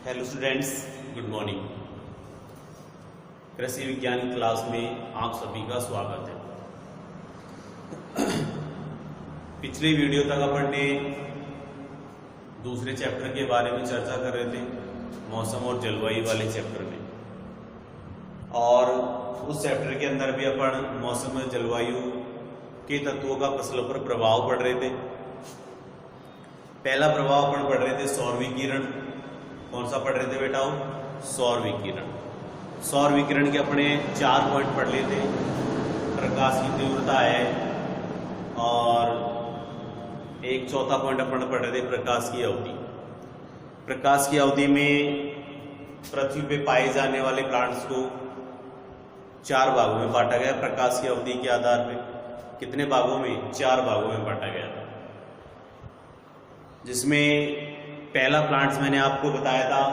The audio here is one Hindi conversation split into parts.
Hello students, good morning. कृषि विज्ञान क्लास में आप सभी का स्वागत है। पिछली वीडियो तक अपन ने दूसरे चैप्टर के बारे में चर्चा कर रहे थे, मौसम और जलवायु वाले चैप्टर में, और उस चैप्टर के अंदर भी अपन मौसम और जलवायु के तत्वों का फसलों पर प्रभाव पड़ रहे थे। पहला प्रभाव अपन पढ़ रहे थे सौर विकिरण। कौन सा पढ़ रहे थे बेटा? सौर विकिरण। सौर विकिरण के अपने 4 पॉइंट पढ़ लिए थे। प्रकाश की तीव्रता है, और एक चौथा पॉइंट अपन पढ़ रहे थे प्रकाश की अवधि। प्रकाश की अवधि में पृथ्वी पे पाए जाने वाले प्लांट्स को 4 भागों में बांटा गया। प्रकाश की अवधि के आधार पर कितने भागों में? 4 भागों में बांटा गया, जिसमें पहला प्लांट्स मैंने आपको बताया था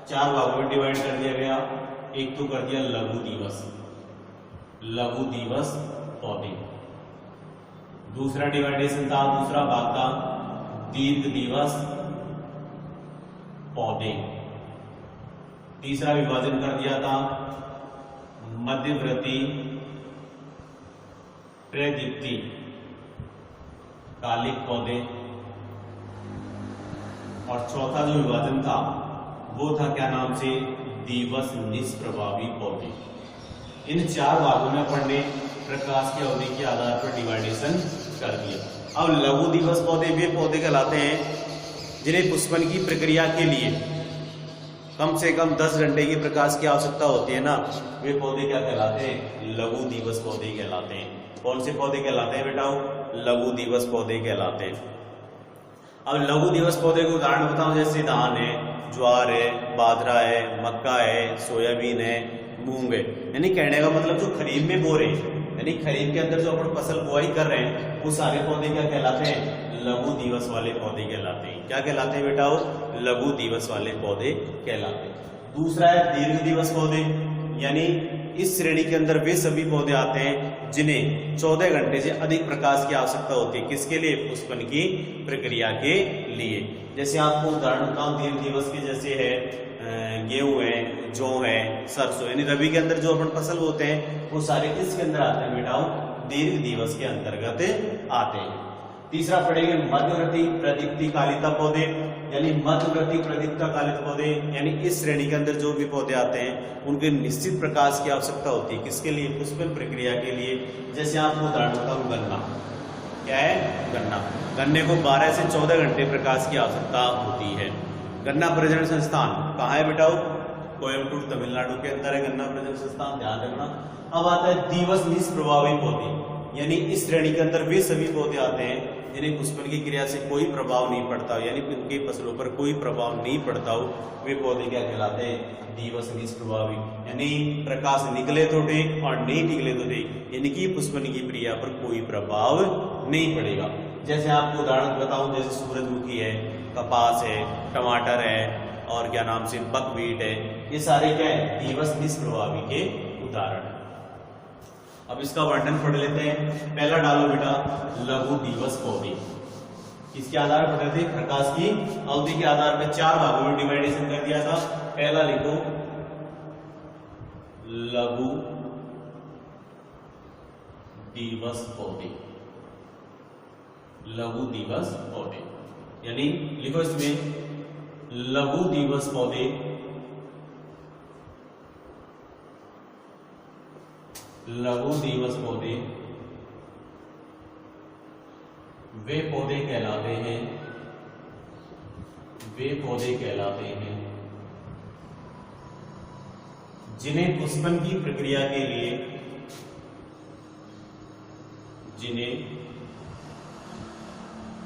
4 भागों में डिवाइड कर दिया गया। एक तो कर दिया लघु दिवस, लघु दिवस पौधे। दूसरा डिवाइडेशन था, दूसरा भाग था दीर्घ दिवस पौधे। तीसरा विभाजन कर दिया था मध्यवर्ती प्रदीप्ति कालिक पौधे। और चौथा जो विभाजन था वो था क्या नाम से? दिवस निष्प्रभावी पौधे। इन 4 भागों में अपन ने प्रकाश की अवधि के आधार पर डिवाइडेशन कर दिया। अब लघु दिवस पौधे वे पौधे कहलाते हैं जिन्हें पुष्पन की प्रक्रिया के लिए कम से कम 10 घंटे की प्रकाश की आवश्यकता होती है ना, वे पौधे क्या कहलाते हैं? लघु दिवस पौधे कहलाते हैं। कौन से पौधे कहलाते हैं बेटा? लघु दिवस पौधे कहलाते हैं। अब लघु दिवस पौधे के उदाहरण बताऊं, जैसे धान है, ज्वार है, बाजरा है, मक्का है, सोयाबीन है, मूंग है। यानी कहने का मतलब जो खरीफ में बो रहे हैं, यानी खरीफ के अंदर जो अपन फसल बुआई कर रहे हैं, वो सारे पौधे क्या कहलाते हैं? लघु दिवस वाले पौधे कहलाते हैं। क्या कहलाते हैं बेटा? वो लघु दिवस वाले पौधे कहलाते हैं। दूसरा है दीर्घ दिवस पौधे, यानी इस श्रेणी के अंदर वे सभी पौधे आते हैं जिन्हें 14 घंटे से अधिक प्रकाश की आवश्यकता होती है। किसके लिए? पुष्पन की प्रक्रिया के लिए। जैसे आपको उदाहरण बताऊं, दीर्घ दिवस के जैसे है गेहूं है, जौ है, सरसों, यानी रबी के अंदर जो अपन फसल बोते हैं वो सारे किसके अंदर आते हैं बेटा? दीर्घ दिवस के अंतर्गत आते हैं। तीसरा पढ़ेंगे मध्यवर्ती प्रदीप्ति कालिता पौधे, यानी मध्यवर्ती प्रदीप्ता कालित पौधे, यानी इस श्रेणी के अंदर जो भी पौधे आते हैं उनके निश्चित प्रकाश की आवश्यकता होती है। किसके लिए? पुष्पन प्रक्रिया के लिए। जैसे आपको उदाहरण बताऊं, गन्ना। क्या है? गन्ना। गन्ने को 12 से 14 घंटे प्रकाश की आवश्यकता होती है। गन्ना प्रजनन संस्थान कहाँ है बेटा? कोयम्बटूर तमिलनाडु के अंदर है गन्ना प्रजनन संस्थान, ध्यान रखना। अब आता है दिवस निष्प्रभावी पौधे, यानी इस श्रेणी के अंदर वे सभी पौधे आते हैं जिन्हें पुष्पन की क्रिया से कोई प्रभाव नहीं पड़ता, यानी उनकी फसलों पर कोई प्रभाव नहीं पड़ता हो, वे पौधे क्या कहलाते हैं? दिवस निष्प्रभावी। यानी प्रकाश निकले तो ठीक और नहीं निकले तो ठीक, इनकी पुष्पन की क्रिया पर कोई प्रभाव नहीं पड़ेगा। जैसे आपको उदाहरण बताऊं, जैसे सूरजमुखी है, कपास है, टमाटर है, और क्या नाम से बकव्हीट है, ये सारे क्या है? दिवस निष्प्रभावी के उदाहरण। अब इसका वर्णन पढ़ लेते हैं। पहला डालो बेटा लघु दिवस पौधे। किसके आधार पर थे? प्रकाश की अवधि के आधार पर 4 भागों में डिवाइडेशन कर दिया था। पहला लिखो लघु दिवस पौधे, लघु दिवस पौधे, यानी लिखो इसमें लघु दिवस पौधे, लघु दिवस पौधे वे पौधे कहलाते हैं, वे पौधे कहलाते हैं जिन्हें पुष्पन की प्रक्रिया के लिए, जिन्हें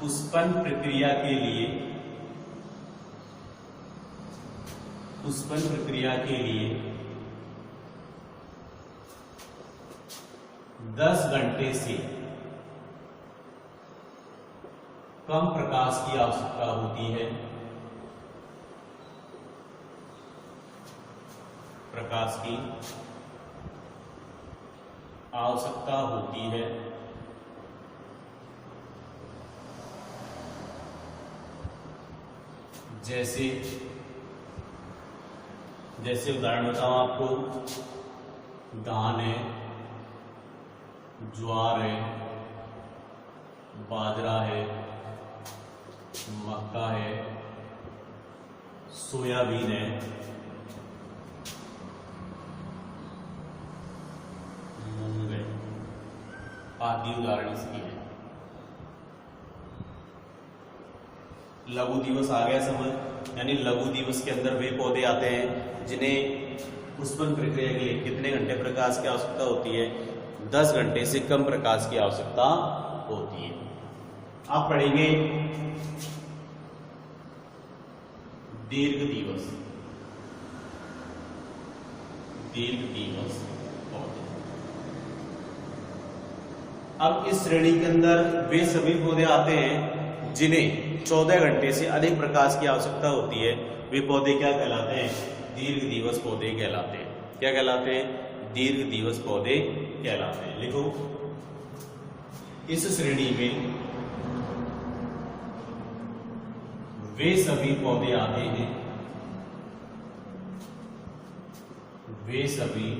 पुष्पन प्रक्रिया के लिए, पुष्पन प्रक्रिया के लिए 10 घंटे से कम प्रकाश की आवश्यकता होती है। प्रकाश की आवश्यकता होती है जैसे जैसे उदाहरण बताऊं आपको, धान है, ज्वार है, बाजरा है, मक्का है, सोयाबीन है, मूंग है, आदि उदाहरण इसकी है। लघु दिवस आ गया समझ, यानी लघु दिवस के अंदर वे पौधे आते हैं जिन्हें पुष्पन प्रक्रिया के लिए कितने घंटे प्रकाश की आवश्यकता होती है? 10 घंटे से कम प्रकाश की आवश्यकता होती है। आप पढ़ेंगे दीर्घ दिवस, दीर्घ दिवस पौधे। अब इस श्रेणी के अंदर वे सभी पौधे आते हैं जिन्हें 14 घंटे से अधिक प्रकाश की आवश्यकता होती है। वे पौधे क्या कहलाते हैं? दीर्घ दिवस पौधे कहलाते हैं। क्या कहलाते हैं? दीर्घ दिवस पौधे कहलाते हैं। लिखो, इस श्रेणी में वे सभी पौधे आते हैं, वे सभी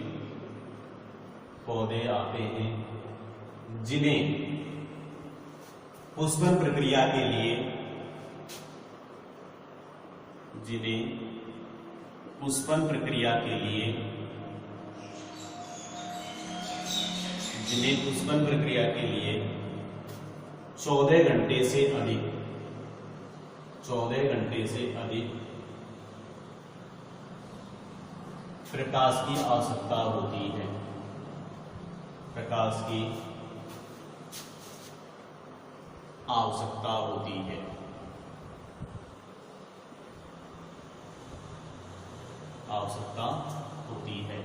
पौधे आते हैं जिन्हें पुष्पन प्रक्रिया के लिए, जिन्हें पुष्पन प्रक्रिया के लिए, जिन्हें पुष्पन प्रक्रिया के लिए 14 घंटे से अधिक, 14 घंटे से अधिक प्रकाश की आवश्यकता होती है, प्रकाश की आवश्यकता होती है। आवश्यकता होती है।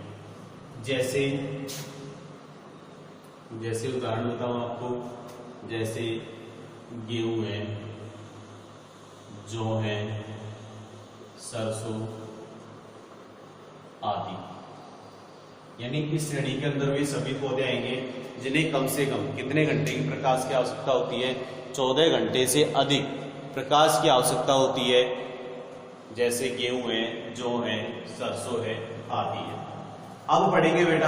जैसे जैसे उदाहरण बताऊं आपको, जैसे गेहूं है, जौ है, सरसों आदि। यानी इस श्रेणी के अंदर वे सभी पौधे आएंगे जिन्हें कम से कम कितने घंटे की प्रकाश की आवश्यकता होती है? 14 घंटे से अधिक प्रकाश की आवश्यकता होती है। जैसे गेहूं है, जौ है, सरसों है आदि है। अब पढ़ेंगे बेटा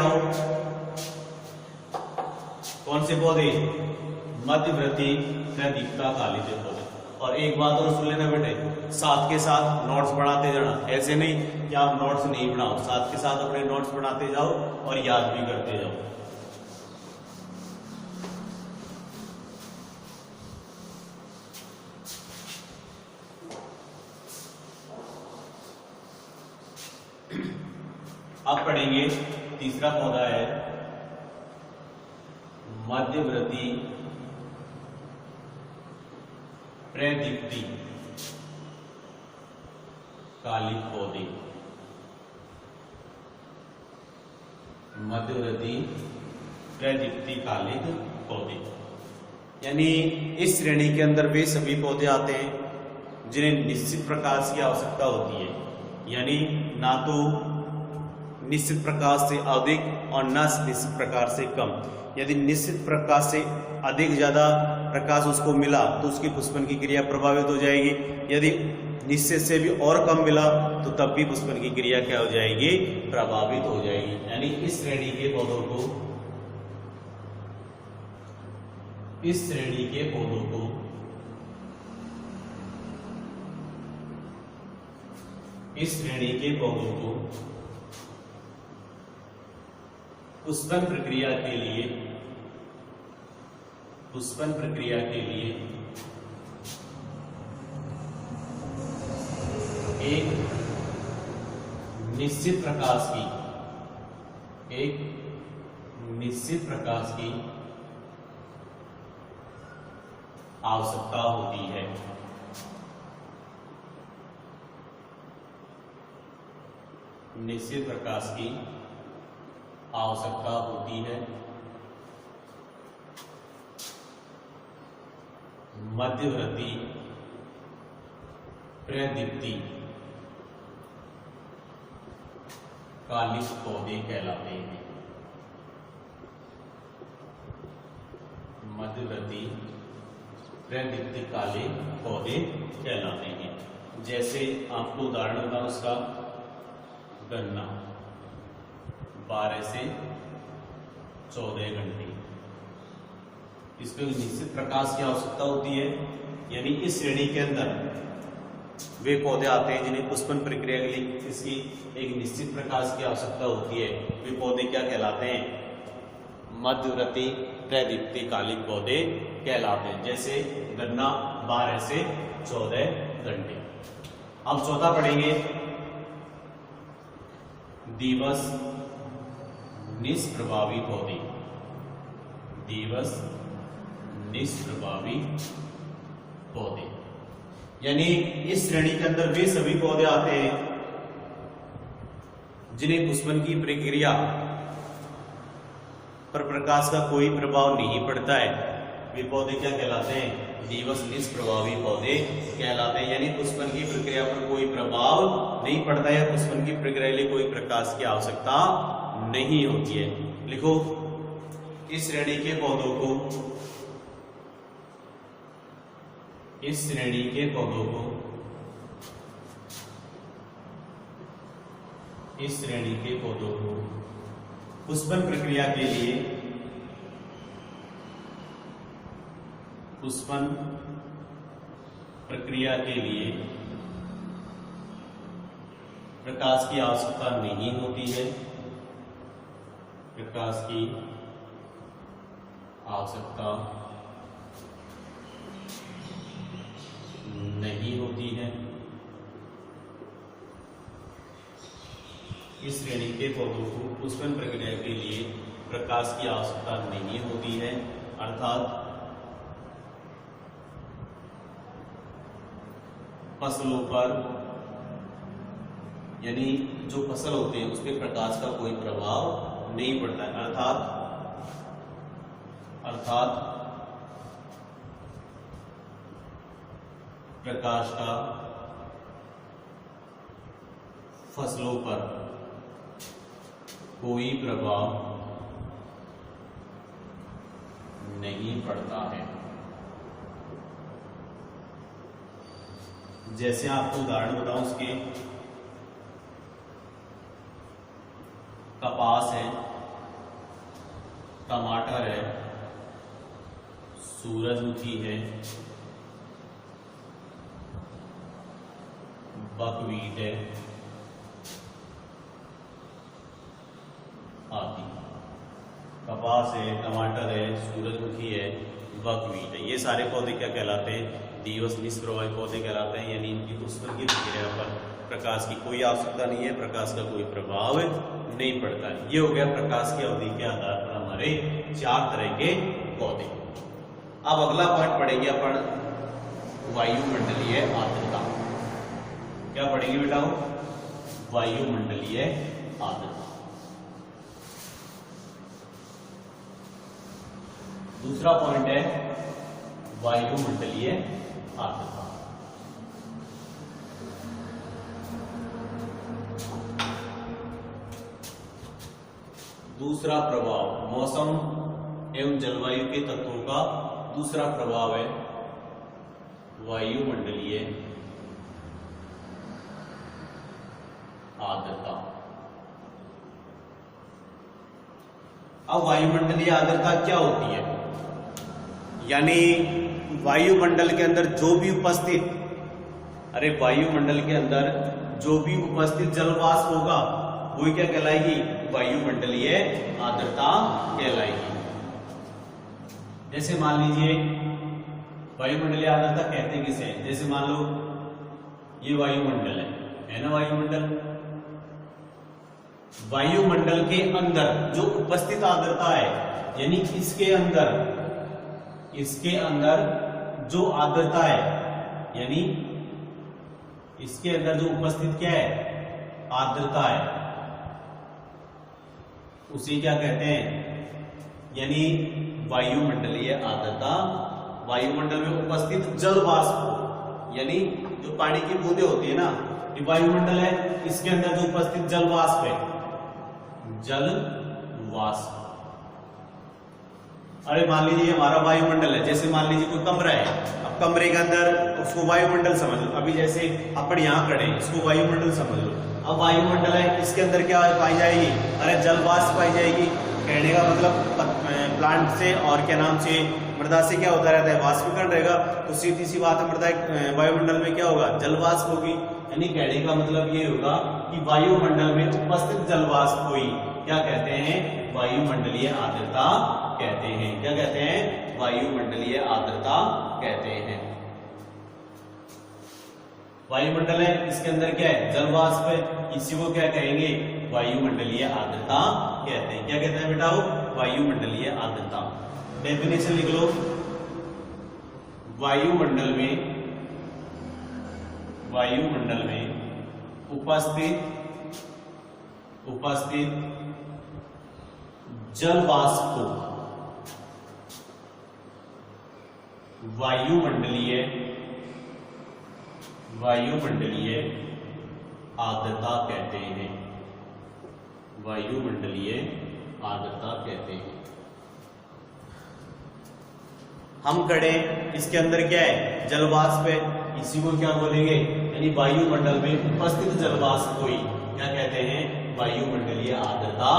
कौन से पौधे? मध्यवर्ती दीप्ता कालिज पौधे। और एक बात और सुन लेना बेटे, साथ के साथ नोट्स बढ़ाते जाना। ऐसे नहीं कि आप नोट्स नहीं बनाओ, साथ के साथ अपने नोट्स बनाते जाओ और याद भी करते जाओ। अब पढ़ेंगे तीसरा पौधा है मध्यवर्ती प्रदीप्ति कालिक पौधे। मध्यवर्ती प्रदीप्ति कालिक पौधे यानी इस श्रेणी के अंदर वे सभी पौधे आते हैं जिन्हें निश्चित प्रकाश की आवश्यकता होती है, यानी ना तो निश्चित प्रकाश से अधिक और ना निश्चित प्रकाश से कम। यदि निश्चित प्रकाश से अधिक ज्यादा प्रकाश उसको मिला तो उसकी पुष्पन की क्रिया प्रभावित हो जाएगी। यदि निश्चित से भी और कम मिला तो तब भी पुष्पन की क्रिया क्या हो जाएगी? प्रभावित हो जाएगी। यानी इस श्रेणी के पौधों को, इस श्रेणी के पौधों को इस श्रेणी के पौधों को पुष्पन प्रक्रिया के लिए, पुष्पन प्रक्रिया के लिए एक निश्चित प्रकाश की, एक निश्चित प्रकाश की आवश्यकता होती है। निश्चित प्रकाश की आवश्यकता होती है। मध्यवर्ती प्रदीप्ति कालिक पौधे कहलाते हैं। मध्यवर्ती प्रदीप्ति कालिक पौधे कहलाते हैं। जैसे आपको उदाहरण बताऊं उसका, गन्ना 12 से 14 घंटे। इसको एक निश्चित प्रकाश की आवश्यकता होती है, यानी इस श्रेणी के अंदर वे पौधे आते हैं जिन्हें पुष्पन प्रक्रिया के लिए इसकी एक निश्चित प्रकाश की आवश्यकता होती है। वे पौधे क्या कहलाते हैं? मध्यवर्ती प्रदीप्तिकालिक पौधे कहलाते हैं। जैसे गन्ना 12 से 14 घंटे। अब चौथा पढ़ेंगे, दिवस निष्प्रभावी पौधे। दिवस निष्प्रभावी पौधे यानी इस श्रेणी के अंदर वे सभी पौधे आते हैं जिन्हें पुष्पन की प्रक्रिया पर प्रकाश का कोई प्रभाव नहीं पड़ता है। वे पौधे क्या कहलाते हैं? दिवस निष्प्रभावी पौधे कहलाते हैं, यानी पुष्पन की प्रक्रिया पर कोई प्रभाव नहीं पड़ता है, पुष्पन की प्रक्रिया के लिए कोई प्रकाश की आवश्यकता नहीं होती है। लिखो, इस श्रेणी के पौधों को पुष्पन प्रक्रिया के लिए प्रकाश की आवश्यकता नहीं होती है। प्रकाश की आवश्यकता नहीं होती है। इस श्रेणी के पौधों को पुष्पन प्रक्रिया के लिए प्रकाश की आवश्यकता नहीं होती है, अर्थात फसलों पर यानी जो फसल होते हैं उस पर प्रकाश का कोई प्रभाव नहीं पड़ता है। अर्थात प्रकाश का फसलों पर कोई प्रभाव नहीं पड़ता है। जैसे आपको उदाहरण बताऊं उसके, कपास है, टमाटर है, सूरजमुखी है, बकवीट है आदि। कपास है, टमाटर है, सूरजमुखी है, बकवीट है, ये सारे पौधे क्या कहलाते हैं? दिवस निष्प्रभावी पौधे कहलाते हैं, यानी इनकी पुष्पन की प्रक्रिया पर प्रकाश की कोई आवश्यकता नहीं है, प्रकाश का कोई प्रभाव नहीं पड़ता है। ये हो गया प्रकाश की अवधि के आधार पर हमारे 4 तरह के पौधे। अब अगला पॉइंट पढ़ेंगे अपन, वायुमंडलीय आर्द्रता। क्या पढ़ेंगे बेटा? वायुमंडलीय आर्द्रता। दूसरा पॉइंट है वायुमंडलीय आर्द्रता। दूसरा प्रभाव, मौसम एवं जलवायु के तत्वों का दूसरा प्रभाव है वायुमंडलीय आर्द्रता। अब वायुमंडलीय आर्द्रता क्या होती है? यानी वायुमंडल के अंदर जो भी उपस्थित वायुमंडल के अंदर जो भी उपस्थित जलवाष्प होगा वो क्या कहलाएगी? वायुमंडलीय आर्द्रता कहलाएगी। जैसे मान लीजिए वायुमंडलीय आर्द्रता कहते हैं किसे? जैसे मान लो ये वायुमंडल है ना, वायुमंडल के अंदर जो उपस्थित आर्द्रता है, यानी इसके अंदर जो आर्द्रता है, यानी इसके अंदर जो उपस्थित क्या है? आर्द्रता है, उसे क्या कहते हैं? यानी वायुमंडलीय आर्द्रता। वायुमंडल में उपस्थित जल वाष्प, यानी जो पानी की बूंदें होती है ना, ये वायुमंडल है, इसके अंदर जो उपस्थित जल वाष्प है, जल वाष्प। अरे मान लीजिए हमारा वायुमंडल है, जैसे मान लीजिए कोई कमरा है, अब कमरे के अंदर उसको वायुमंडल समझ लो। अभी जैसे अपन यहाँ खड़े हैं, इसको वायुमंडल समझ लो। अब वायुमंडल है, इसके अंदर क्या पाई जाएगी? अरे जल वाष्प पाई जाएगी। कहने का मतलब प्लांट से और क्या नाम से मृदा से क्या होता रहता है? वाष्पीकरण रहेगा। तो सीधी सी बात है, मृदा वायुमंडल में क्या होगा? जल वाष्प होगी। यानी कहने का मतलब ये होगा कि वायुमंडल में उपस्थित जल वाष्प को ही क्या कहते हैं? वायुमंडलीय आर्द्रता कहते हैं। क्या कहते हैं? वायुमंडलीय आर्द्रता कहते हैं। वायुमंडल है, इसके अंदर क्या है? जल वाष्प है, इसी को क्या कहेंगे? वायुमंडलीय आर्द्रता कहते हैं। क्या कहते हैं बेटा? वायुमंडलीय आर्द्रता। डेफिनेशन लिख लो। वायुमंडल में उपस्थित जल वाष्प को वायुमंडलीय आर्द्रता कहते हैं। वायुमंडलीय आर्द्रता कहते हैं। हम कड़े, इसके अंदर क्या है? जल वाष्प है, इसी को क्या बोलेंगे? यानी वायुमंडल में उपस्थित जल वाष्प को ही क्या कहते हैं? वायुमंडलीय आर्द्रता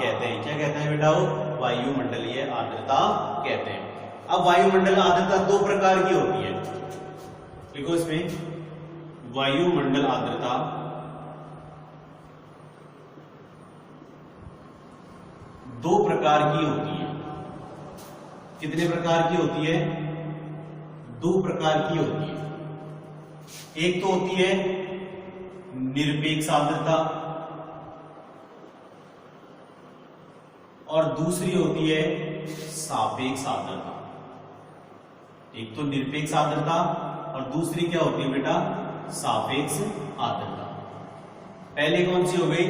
कहते हैं। क्या कहते हैं बेटा? वायुमंडलीय आर्द्रता कहते हैं। अब वायुमंडल आर्द्रता दो प्रकार की होती है। देखो इसमें वायुमंडल आर्द्रता दो प्रकार की होती है। कितने प्रकार की होती है? दो प्रकार की होती है। एक तो होती है निरपेक्ष आर्द्रता और दूसरी होती है सापेक्ष आर्द्रता। एक तो निरपेक्ष आर्द्रता और दूसरी क्या होती है बेटा? सापेक्ष आर्द्रता। पहले कौन सी हो गई?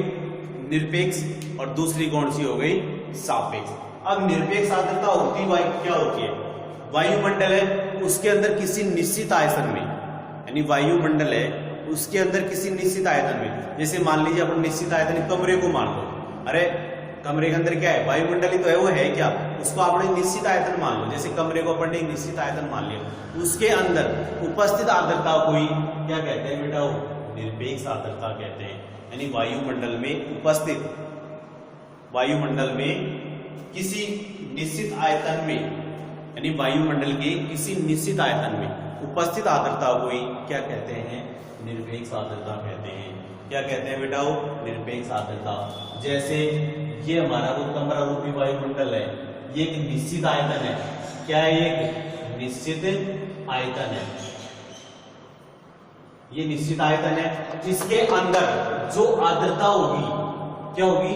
निरपेक्ष, और दूसरी कौन सी हो गई? सापेक्ष। अब निरपेक्ष आर्द्रता होती क्या होती है? वायुमंडल है, उसके अंदर किसी निश्चित आयतन में, यानी वायुमंडल है उसके अंदर किसी निश्चित आयतन में, जैसे मान लीजिए अपन निश्चित आयतन कमरे को मान लो। अरे कमरे के अंदर क्या है? वायुमंडल ही तो है, वो है क्या? उसको आपने निश्चित आयतन मान लो। जैसे कमरे को अपन ने निश्चित आयतन मान लिया, उसके अंदर उपस्थित आर्द्रता को ही क्या कहते हैं बेटा? निरपेक्ष आर्द्रता कहते हैं। यानी वायुमंडल में उपस्थित, वायुमंडल में किसी निश्चित आयतन में, यानी वायुमंडल के किसी निश्चित आयतन में उपस्थित आर्द्रता को ही क्या कहते हैं? निरपेक्ष आर्द्रता कहते हैं। क्या कहते हैं बेटा? निरपेक्ष आर्द्रता। जैसे ये हमारा वो कमरा रूपी वायुमंडल है, ये एक निश्चित आयतन है। क्या है? एक निश्चित आयतन है। ये निश्चित आयतन है, इसके अंदर जो आर्द्रता होगी क्या होगी?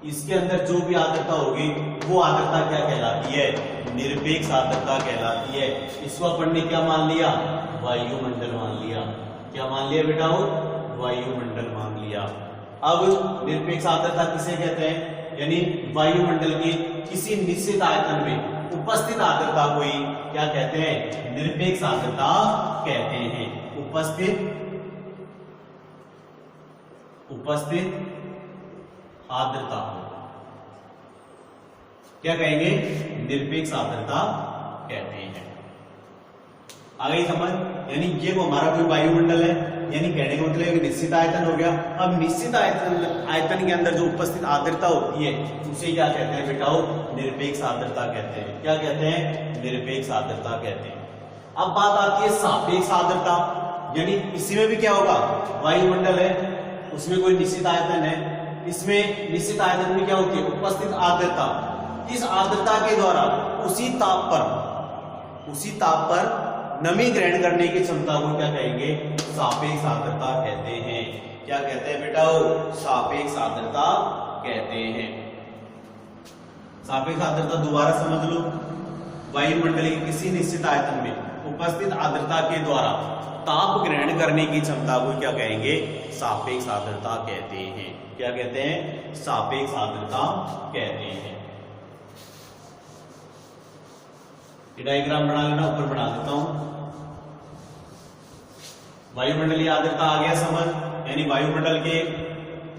इसके अंदर जो भी आर्द्रता होगी वो आर्द्रता क्या कहलाती है? निरपेक्ष आर्द्रता कहलाती है। इसको अपन ने क्या मान लिया? वायुमंडल मान लिया। क्या मान लिया बेटा? वायुमंडल मान लिया। अब निरपेक्ष आर्द्रता किसे कहते हैं? यानी वायुमंडल के किसी निश्चित आयतन में उपस्थित आर्द्रता को ही क्या कहते हैं? निरपेक्ष आर्द्रता कहते हैं। उपस्थित आर्द्रता क्या कहेंगे? निरपेक्ष आर्द्रता कहते हैं। आ गई समझ? यानी ये वो हमारा कोई वायुमंडल है, यानी कहने का मतलब निश्चित आयतन हो गया। अब निश्चित आयतन के अंदर जो उपस्थित आर्द्रता होती है उसे क्या कहते हैं बेटा? निरपेक्ष आर्द्रता कहते हैं। क्या कहते हैं? निरपेक्ष आर्द्रता कहते हैं। अब बात आती है सापेक्ष आर्द्रता, यानी इसी में भी क्या होगा? वायुमंडल है, उसमें कोई निश्चित आयतन है, इसमें निश्चित आयतन में क्या होती है? उपस्थित आर्द्रता। इस आर्द्रता के द्वारा उसी ताप पर नमी ग्रहण करने की क्षमता को क्या कहेंगे? सापेक्ष आर्द्रता कहते हैं। क्या कहते हैं बेटा? सापेक्ष आर्द्रता कहते हैं। सापेक्ष आर्द्रता दोबारा समझ लो। वायुमंडल के किसी निश्चित आयतन में उपस्थित आर्द्रता के द्वारा ताप ग्रहण करने की क्षमता को क्या कहेंगे? सापेक्ष आर्द्रता कहते हैं। क्या कहते हैं? सापेक्ष आर्द्रता कहते हैं। डायग्राम बना लेना, ऊपर बना देता हूं। वायुमंडलीय आर्द्रता आ गया समझ? यानी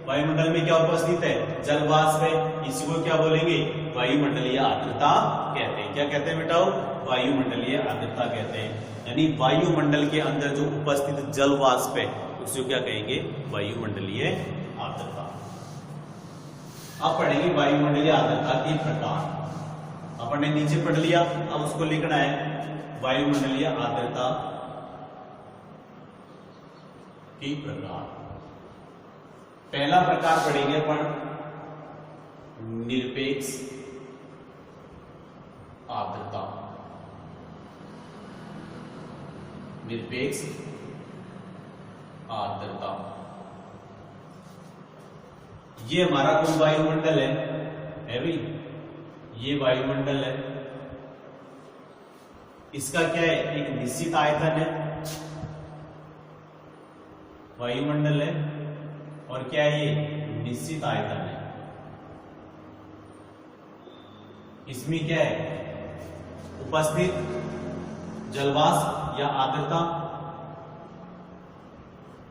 वायुमंडल में क्या उपस्थित है? जल वाष्प है, इसी को क्या बोलेंगे? वायुमंडलीय आर्द्रता कहते हैं। क्या कहते हैं बेटा? वायुमंडलीय आर्द्रता कहते हैं। यानी वायुमंडल के अंदर जो उपस्थित जल वाष्प है उसको क्या कहेंगे, वायुमंडलीय आर्द्रता। अब पढ़ेंगे वायुमंडलीय आर्द्रता के प्रकार। अपन ने नीचे पढ़ लिया, अब उसको लिखना है वायुमंडलीय आर्द्रता के प्रकार। पहला प्रकार पढ़ेंगे अपन निरपेक्ष आर्द्रता। निरपेक्ष आर्द्रता, ये हमारा कौन वायुमंडल है भाई, ये वायुमंडल है। इसका क्या है, एक निश्चित आयतन है, वायुमंडल है, और क्या है ये निश्चित आयतन है। इसमें क्या है, उपस्थित जलवाष्प या आर्द्रता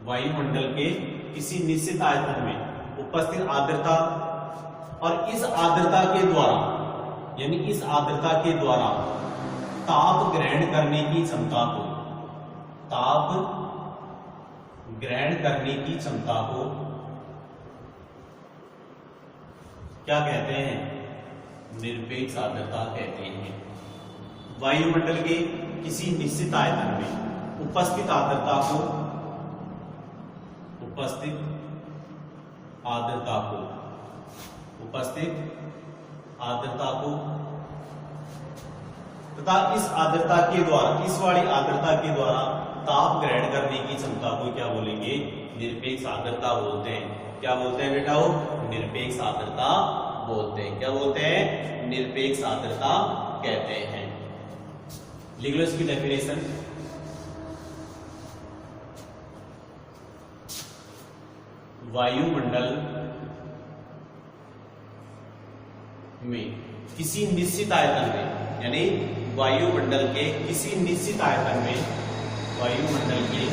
वायुमंडल के किसी निश्चित आयतन में उपस्थित आर्द्रता, और इस आर्द्रता के द्वारा, यानी इस आर्द्रता के द्वारा ताप ग्रहण करने की क्षमता को, ताप ग्रहण करने की क्षमता को क्या कहते हैं, निरपेक्ष आर्द्रता कहते हैं। वायुमंडल के किसी निश्चित आयतन में उपस्थित आर्द्रता को, उपस्थित आर्द्रता को, उपस्थित आर्द्रता को तथा इस आर्द्रता के द्वारा, इस वाली आर्द्रता के द्वारा ताप ग्रहण करने की क्षमता को क्या बोलेंगे, निरपेक्ष आर्द्रता बोलते हैं। क्या बोलते हैं बेटा, वो निरपेक्ष आर्द्रता बोलते हैं। क्या बोलते हैं, निरपेक्ष आर्द्रता कहते हैं। लिख लो इसकी डेफिनेशन। वायुमंडल में किसी निश्चित आयतन में, यानी वायुमंडल के किसी निश्चित आयतन में, वायुमंडल के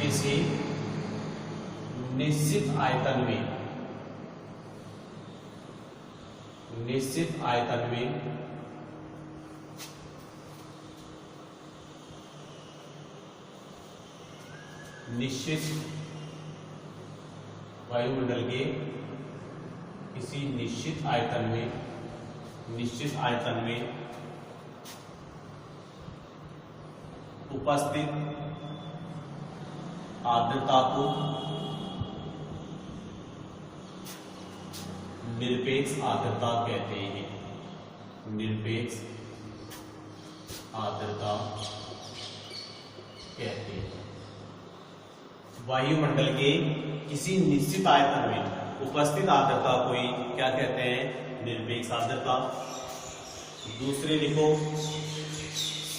किसी निश्चित आयतन में, निश्चित आयतन में निश्चित वायुमंडल के किसी निश्चित आयतन में, निश्चित आयतन में उपस्थित आर्द्रता को निरपेक्ष आर्द्रता कहते हैं। निरपेक्ष आर्द्रता कहते हैं। वायुमंडल के किसी निश्चित आयतन में उपस्थित आर्द्रता को ही क्या कहते हैं, निरपेक्ष आर्द्रता। दूसरे लिखो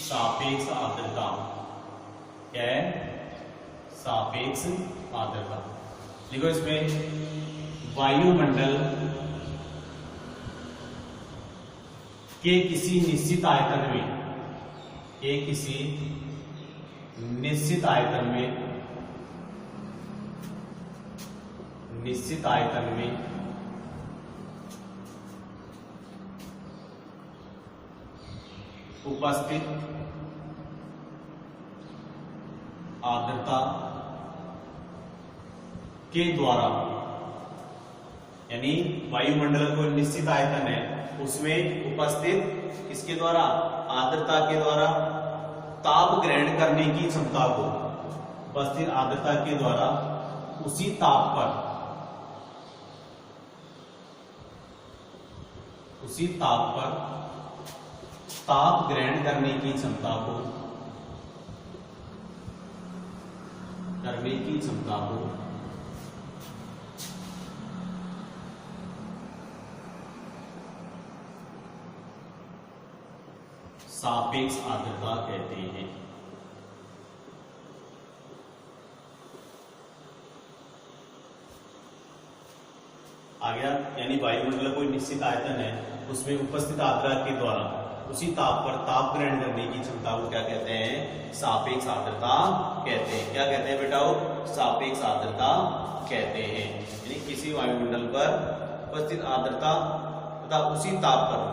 सापेक्ष आर्द्रता। क्या है, सापेक्ष आर्द्रता। लिखो इसमें वायुमंडल के किसी निश्चित आयतन में, के किसी निश्चित आयतन में, निश्चित आयतन में उपस्थित आर्द्रता के द्वारा, यानी वायुमंडल को निश्चित आयतन है, उसमें उपस्थित किसके द्वारा, आर्द्रता के द्वारा ताप ग्रहण करने की क्षमता को, उपस्थित आर्द्रता के द्वारा उसी ताप पर, उसी ताप पर ताप ग्रहण करने की क्षमता को, करने की क्षमता को सापेक्ष आर्द्रता कहते हैं। आ गया, यानी वायुमंडल कोई निश्चित आयतन है, उसमें उपस्थित आर्द्रता के द्वारा उसी ताप पर ताप ग्रहण करने की क्षमता को क्या कहते हैं, सापेक्ष आर्द्रता कहते हैं। क्या कहते हैं बेटा, वो सापेक्ष आर्द्रता कहते हैं। यानी किसी वायुमंडल पर उपस्थित आर्द्रता तथा उसी ताप पर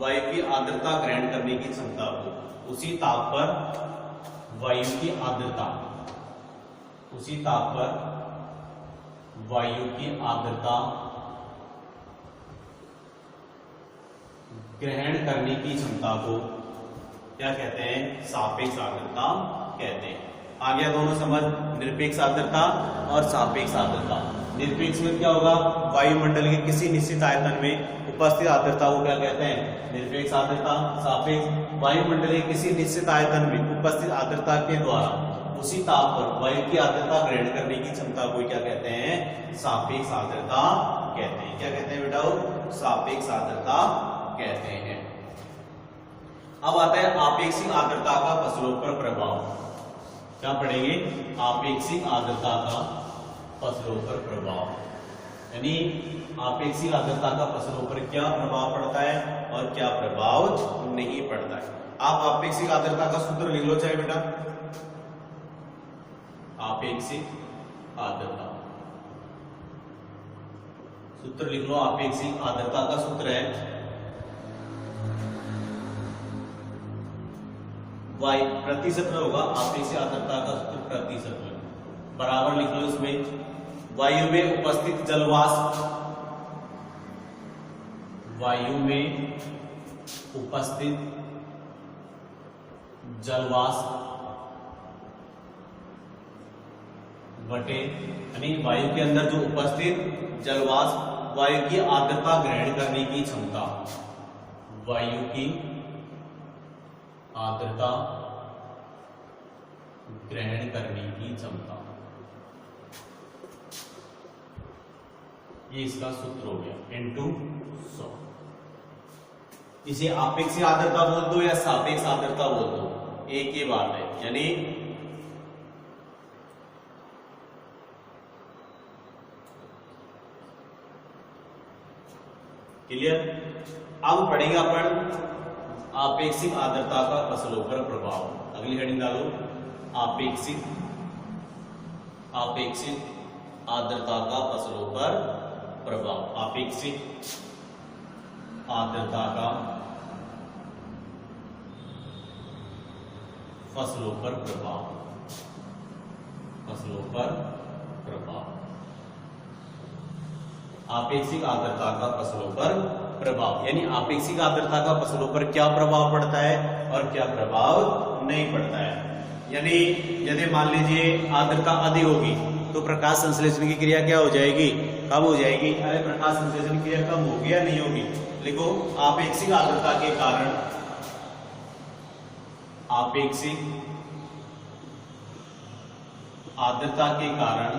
वायु की आर्द्रता ग्रहण करने की क्षमता को, उसी ताप पर वायु की आर्द्रता उसी ताप पर वायु की आर्द्रता ग्रहण करने की क्षमता को क्या कहते हैं? सापेक्ष आर्द्रता कहते हैं। आ गया दोनों समझ, निरपेक्ष आर्द्रता और सापेक्ष आर्द्रता। निरपेक्ष में क्या होगा? वायुमंडल के किसी निश्चित आयतन में उपस्थित आर्द्रता को क्या कहते हैं? निरपेक्ष आर्द्रता। सापेक्ष वायुमंडल के किसी निश्चित आयतन में उपस्थित आर्द्रता के द्वारा उसी ताप पर वायु की आर्द्रता ग्रहण करने की क्षमता को क्या कहते हैं? सापेक्ष आर्द्रता कहते हैं। क्या कहते हैं बेटा? सापेक्ष आर्द्रता कहते हैं। अब आता है आपेक्षिक आर्द्रता का फसलों पर प्रभाव। क्या पढ़ेंगे? आपेक्षिक आर्द्रता का फसलों पर प्रभाव, यानी आपेक्षिक आर्द्रता का फसलों पर क्या प्रभाव पड़ता है और क्या प्रभाव नहीं पड़ता है। आप आपेक्षिक आर्द्रता का सूत्र लिख लो चाहे बेटा। आपेक्षिक आर्द्रता सूत्र लिख लो। आपेक्षिक आर्द्रता का सूत्र है वायु प्रतिशत में होगा। आपेक्षिक आर्द्रता का सूत्र प्रतिशत में बराबर लिख लो। इसमें वायु में उपस्थित जलवाष्प, वायु में उपस्थित जलवाष्प बटे, यानी वायु के अंदर जो उपस्थित जलवाष्प, वायु की आर्द्रता ग्रहण करने की क्षमता, वायु की आर्द्रता ग्रहण करने की क्षमता, ये इसका सूत्र हो गया इनटू 100। इसे आपेक्षिक आर्द्रता बोल दो या सापेक्ष आर्द्रता बोल दो, एक ही बात है। यानी क्लियर? अब पढ़ेंगे अपन आपेक्षिक आर्द्रता का फसलों पर प्रभाव। अगली हेडिंग डालो, आपेक्षिक आर्द्रता का फसलों पर प्रभाव। आपेक्षिक आर्द्रता का फसलों पर प्रभाव, फसलों पर प्रभाव। आपेक्षिक आर्द्रता का फसलों पर प्रभाव, यानी आपेक्षिक आर्द्रता का फसलों पर क्या प्रभाव पड़ता है और क्या प्रभाव नहीं पड़ता है। यानी यदि मान लीजिए आर्द्रता अधिक होगी तो प्रकाश संश्लेषण की क्रिया क्या हो जाएगी? कम हो जाएगी। अरे प्रकाश संश्लेषण की क्रिया कम होगी या नहीं होगी? लिखो, आपेक्षिक आर्द्रता के कारण, आपेक्षिक आर्द्रता के कारण,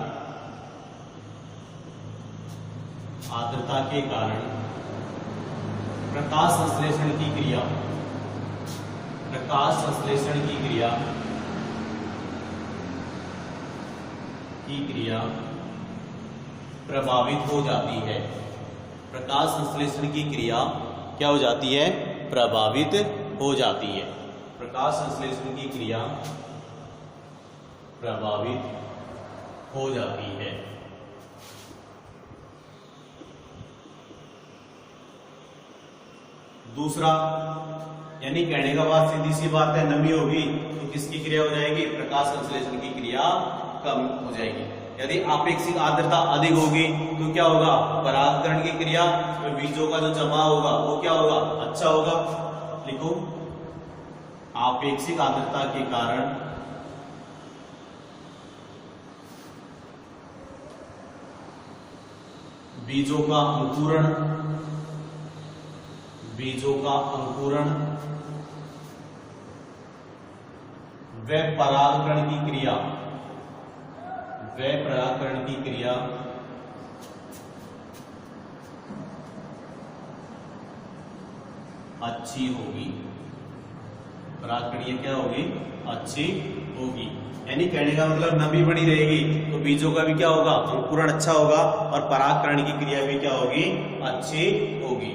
आर्द्रता के कारण प्रकाश संश्लेषण की क्रिया, प्रकाश संश्लेषण की क्रिया प्रभावित हो जाती है। प्रकाश संश्लेषण की क्रिया क्या हो जाती है? प्रभावित हो जाती है। प्रकाश संश्लेषण की क्रिया प्रभावित हो जाती है। दूसरा, यानी कहने का बात सीधी सी बात है, नमी होगी तो किसकी क्रिया हो जाएगी? प्रकाश संश्लेषण की क्रिया कम हो जाएगी। यदि आपेक्षिक आर्द्रता अधिक होगी तो क्या होगा? परागकरण की क्रिया में बीजों का जो जमाव होगा वो क्या होगा? अच्छा होगा। लिखो, आपेक्षिक आर्द्रता के कारण बीजों का अंकुरण, बीजों का अंकुरण व परागकरण की क्रिया, व परागकरण की क्रिया अच्छी होगी। परागकण क्या होगी? अच्छी होगी। यानी कहने का मतलब नमी बनी रहेगी तो बीजों का भी क्या होगा? अंकुरण अच्छा होगा और परागकरण की क्रिया भी क्या होगी? अच्छी होगी।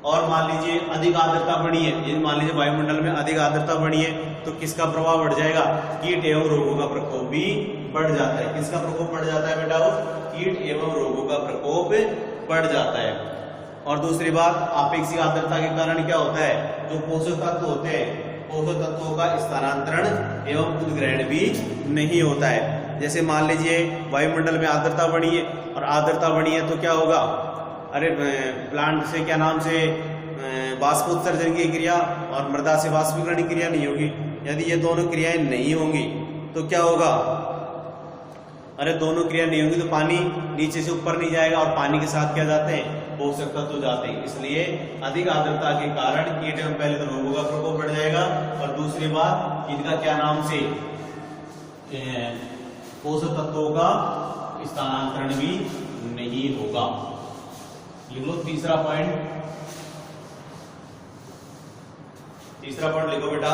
और मान लीजिए अधिक आर्द्रता बढ़ी है, यदि मान लीजिए वायुमंडल में अधिक आर्द्रता बढ़ी है तो किसका प्रभाव बढ़ जाएगा? कीट एवं रोगों का प्रकोप भी बढ़ जाता है। किसका प्रकोप बढ़ जाता है बेटा? वो कीट एवं रोगों का प्रकोप बढ़ जाता है। और दूसरी बात, आपेक्षिक आर्द्रता के कारण क्या होता है? जो पोषक तत्व होते हैं, पोषक तत्वों का स्थानांतरण एवं उद्ग्रहण भी नहीं होता है। जैसे मान लीजिए वायुमंडल में आर्द्रता बढ़ी है, और आर्द्रता बढ़ी है तो क्या होगा, अरे प्लांट से क्या नाम से वाष्पोत्सर्जन की क्रिया और मृदा से वाष्पीकरण की क्रिया नहीं होगी। यदि ये दोनों क्रियाएं नहीं होंगी तो क्या होगा, अरे दोनों क्रिया नहीं होंगी तो पानी नीचे से ऊपर नहीं जाएगा, और पानी के साथ क्या जाते हैं, पोषक तत्व जाते हैं। इसलिए अधिक आर्द्रता के कारण कीट एवं पहले तो रोगों का प्रकोप बढ़ जाएगा, और दूसरी बात इनका क्या नाम से पोषक तत्वों का स्थानांतरण भी नहीं होगा। लिख लो तीसरा पॉइंट लिखो बेटा,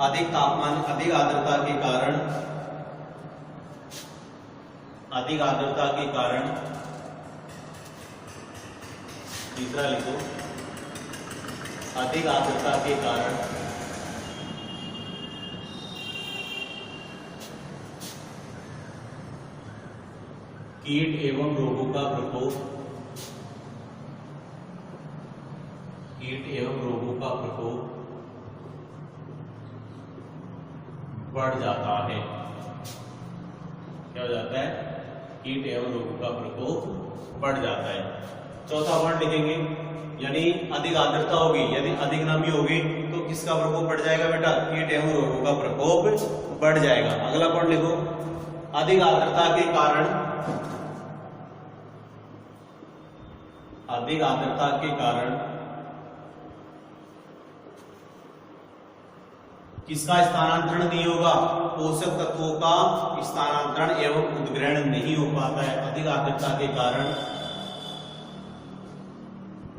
अधिक तापमान अधिक आर्द्रता के कारण तीसरा लिखो, अधिक आर्द्रता के कारण कीट एवं रोगों का प्रकोप बढ़ जाता है। क्या हो जाता है, कीट एवं रोगों का प्रकोप बढ़ जाता है। चौथा पॉइंट लिखेंगे, यानी अधिक आर्द्रता होगी, यदि अधिक नमी होगी तो किसका प्रकोप बढ़ जाएगा बेटा, कीट एवं रोगों का प्रकोप बढ़ जाएगा। अगला पॉइंट लिखो, अधिक आर्द्रता के कारण किसका स्थानांतरण नहीं होगा, पोषक तत्वों का स्थानांतरण एवं उद्ग्रहण नहीं हो पाता है। अधिक आर्द्रता के कारण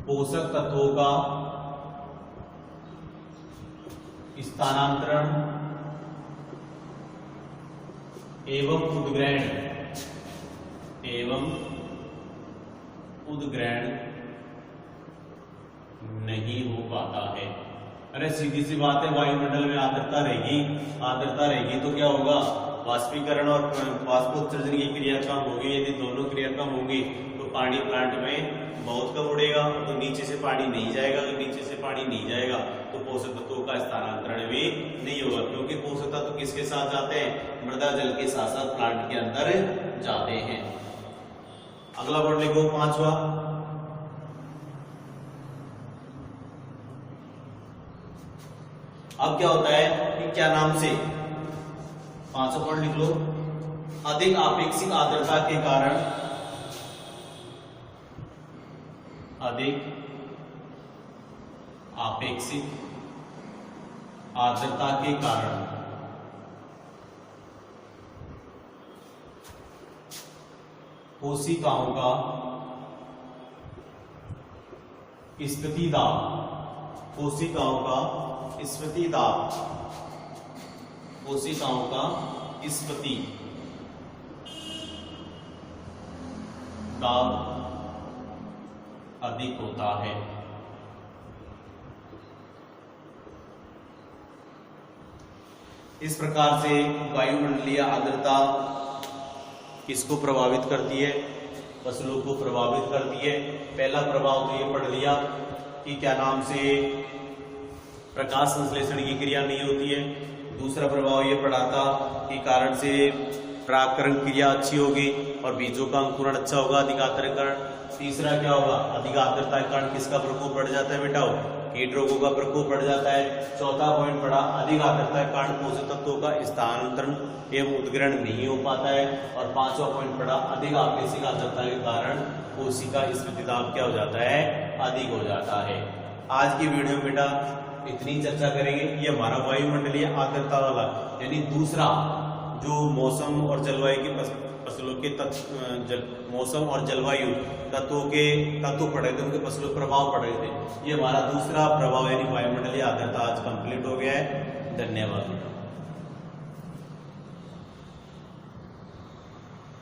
पोषक तत्वों का स्थानांतरण एवं उद्ग्रहण नहीं हो पाता है। अरे सीधी सी बात है, वायुमंडल में आर्द्रता रहेगी तो क्या होगा, वाष्पीकरण और वाष्पोत्सर्जन की क्रिया कम होगी। यदि दोनों क्रिया कम होंगी तो पानी प्लांट में बहुत कम उड़ेगा, तो नीचे से पानी नहीं जाएगा। तो नीचे से पानी नहीं जाएगा तो पोषक तत्वों का स्थानांतरण भी नहीं होगा, क्योंकि पोषक तत्व किसके साथ जाते हैं, मृदा जल के साथ साथ प्लांट के अंदर जाते हैं। अगला वर्ड लिखो, पांचवा, अब क्या होता है कि क्या नाम से, पांचवा पॉइंट लिख लो, अधिक आपेक्षिक आर्द्रता के कारण कोशिकाओं का स्फीति दाब अधिक होता है। इस प्रकार से वायुमंडलीय आर्द्रता किसको प्रभावित करती है, फसलों को प्रभावित करती है। पहला प्रभाव तो ये पढ़ लिया कि क्या नाम से प्रकाश संश्लेषण की क्रिया नहीं होती है। दूसरा प्रभाव ये पड़ा था कि कारण से परागकरण क्रिया अच्छी होगी और बीजों का अंकुरण अच्छा होगा, अधिक आर्द्रकरण। तीसरा क्या होगा, अधिक आर्द्रता के कारण किसका प्रकोप बढ़ जाता है बेटा, कीट रोगों का प्रकोप बढ़ जाता है। चौथा पॉइंट पड़ा, अधिक आर्द्रता के कारण पोषक तत्वों का स्थानांतरण एवं उद्ग्रहण नहीं हो पाता है। और पांचवा पॉइंट पड़ा, अधिक आपेक्षिक आर्द्रता के कारण कोशिका स्फीति दाब क्या हो जाता है, अधिक हो जाता है। आज की वीडियो में बेटा इतनी चर्चा करेंगे। ये हमारा वायुमंडलीय आर्द्रता वाला यानी दूसरा जो मौसम और जलवायु के फसलों के मौसम और जलवायु तत्व पढ़े थे, उनके फसलों प्रभाव पढ़ रहे थे। ये हमारा दूसरा प्रभाव यानी वायुमंडलीय आर्द्रता आज कंप्लीट हो गया है। धन्यवाद।